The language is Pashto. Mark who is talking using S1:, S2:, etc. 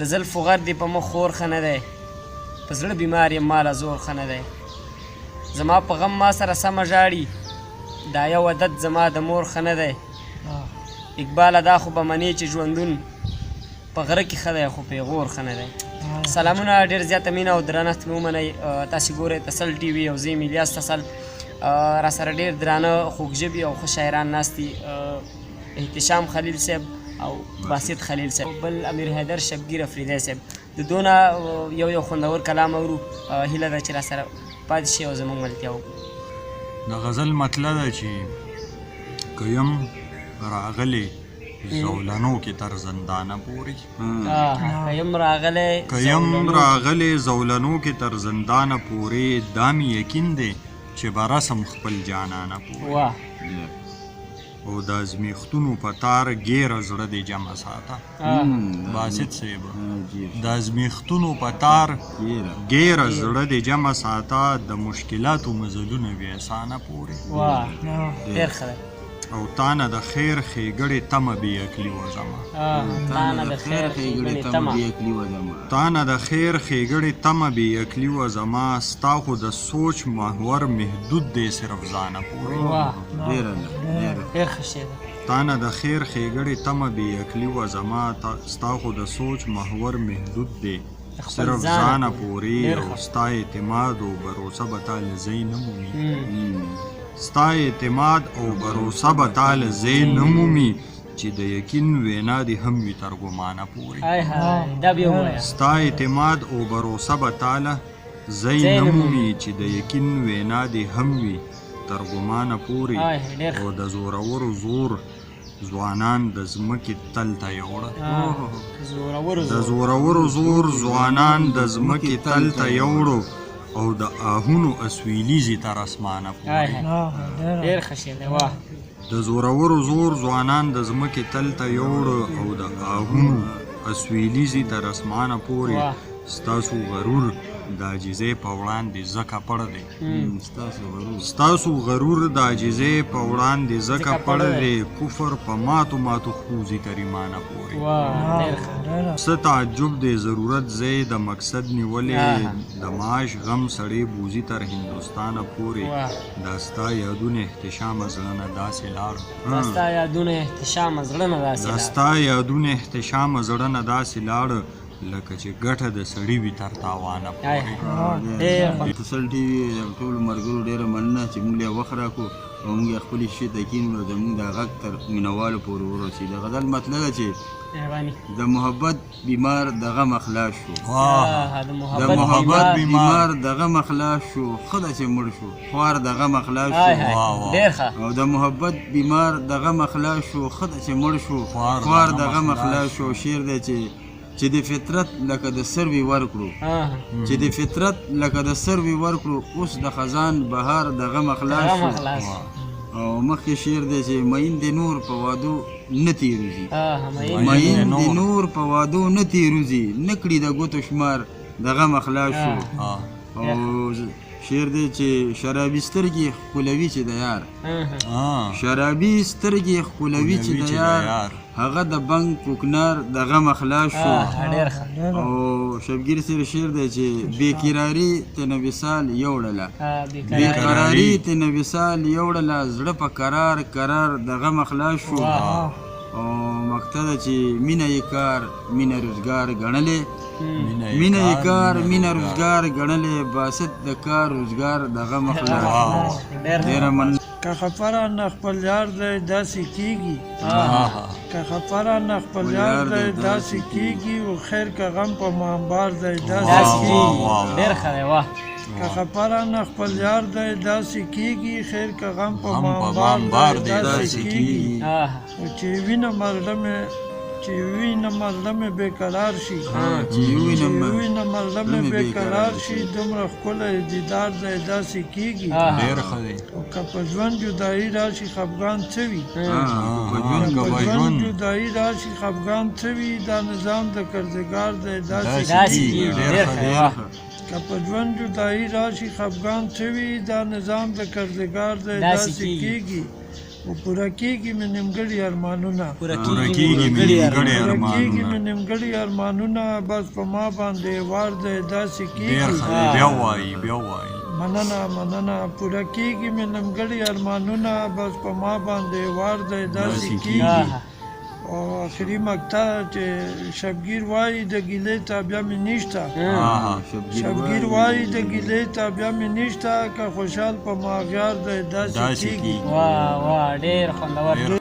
S1: د زلفو غر دې په مخ خور ښه نه دی په زړه بیمار یم ماله زور ښه نه دی زما په غم ما سره سمه ژاړي دا یو عدد زما د مور ښه نه دی اقباله دا خو به منې چې ژوندون په غره کې ښه دی خو پیغور ښه نه دی سلامونه ډېر زیاته مینه او درنښت مې ومنئ تاسې ګورئ تسل ټي وي او زه یم الیاس تسل را سره ډېر درانه خوږ ژبې او ښه شاعران ناست دي احتشام خلیل صاحب او باسط خلیل صاحب بل امیر حیدر شبگیر افریدی صاحب د دونه یو خوندور کلام اورو هیله ده چې را سره پاتې شي او زموږ ملتیا وکړو
S2: د غزل مطلب ده چې که یم راغلی زولنو کې تر زندانه پورې که یم راغلی زولنو کې تر زندانه پورې دا مې یقین دی چې به رسم خپل جانانه پورې او د ازمیښتونو په تار ګیره زړه دې جمع ساته باسط صاحب د ازمیښتونو په تار ګیره زړه دې جمع ساته د مشکلاتو مزلونه وي اسانه پورې او تانه د خیر ښېګړې تمه بې عقلي وزمه تانه د خیر ښېګړې تمه بې عقلي وزمه ستا خو د سوچ محور محدود دی صرف ځانه پورې تانه د خیر ښېګړې تمه بې عقلي وزمه ستا خو د سوچ محور محدود دی صرف ځانه پورې او ستا اعتماد او بروسه به تا له ځای نه مومي ستا اعتماد او بروسه به تا له ځای نه مومي چې د یقین وینا دې هم وي تر ګمانه پورې ستا اعتماد او بروسه به تا له ځای نه مومي چې د یقین وینا دې هم وي تر ګمانه پورې او د زورورو زور ځوانان د ځمکې تل ته یوړه د زورورو زور ځوانان د ځمکې تل ته یوړو او د آهونو اسویلیزي تر اسمانه پورې د زورورو زور ځوانان د ځمکې تل ته یوړو او د آهونو اسویلیزي تر اسمانه پورې ستاسو غرور د عاجزۍ په وړاندې ځکه پړ دی ستاسو غرور د عاجزۍ په وړاندې ځکه پړ دی کفر په ماتو ماتو خوځي تر ایمانه پورې څه تعجب دی ضرورت ځای د مقصد نیولې د معاش غم سړی بوزي تر هندوستانه پورې دا ستا یادونه احتشام زړه نه داسې لاړ دا ستا یادونه احتشام زړه نه داسې لاړ لکه چې ګټه د سړي وي تر تاوانه پورې
S3: تسل ټي وي ټولو ملګرو ډېره مننه چې موږ له وخت راکړو او موږ خپلې شي تکین کړو زموږ دا غږ تر مینوالو پورې ورسېد د غزل مطلب ده چې د محبت بیمار د غم خلاص شو د محبت بیمار د غم خلاص شو خدا چې مړ شو خوار د غم خلاص شو او د محبت بیمار د غم خلاص شو خدا چې مړ شو خوار د غم خلاص شو شعر دی چې د فطرت لکه د سروي ورکړو چې د فطرت لکه د سروي ورکړو اوس د خزان بهار د غم خلاص شو او مخکې شعر دی چې مین د نور په وادو نه تیروزي مین د نور په وادو نه تیروزي نه کړي د ګوتو شمار د غم خلاص شو او شعر دی چې شرابي سترګې ښکلوي چې د یار شرابي سترګې ښکلوي چې د یار هغه د بنګ کوکنار د غم خلاص شو او شبگیر سره شعر دی چې بېقراري تنه وصال یوړله بېقراري تنه وصال یوړله زړه په قرار قرار د غم خلاص شو او مقصد چې مینه یې کار مینه روزګار ګڼلې مینه یې کار مینه روزګار ګڼلې باسط د کار روزګار د غم خلاص شو ډېره مننه
S4: که خفره نه خپل یار دی داسې کېږي که خفره نه خپل یار دی داسې کېږي و خیر که غم په مامبار دی داسې کېږي که خفره نه خپل یار دی داسې کېږي خیر که غم په مامبار دی داسې کېږي چې وینه مرده مې بېقرار شي دومره ښکلی دیدار دی داسې کېږي که په ژوند جدایي راشي خفګان څه وي دا نظام د کرزګار دی داسې کېږي که په ژوند جدایي راشي خفګان څه وي دا نظام د کرزګار دی داسې کېږي او پوره کېږي مې نیمګړي ارمانونه
S1: پوره
S2: پوره
S1: کېږي
S2: کېږي
S1: مې
S2: مې
S1: نیمګړي
S2: نیمګړي
S4: پوره کېږي مې
S2: ارمانونه
S4: نیمګړي ارمانونه بس په ما باندې وار دی داسې
S2: ډېر
S4: کېږي
S2: ښه دی بیا وایي بیا وایي
S4: مننه پوره کېږي مې نیمګړي ارمانونه بس په ما باندې وار دی داسې کېږي او آخري مقطع چې شبگیر وایي د ګیلې تابیا مې نشته شبگیر وایي د ګیلې تابیا مې نشته که خوشحال په ما غیار دی داسې کېږي
S1: واه ډېر خوندور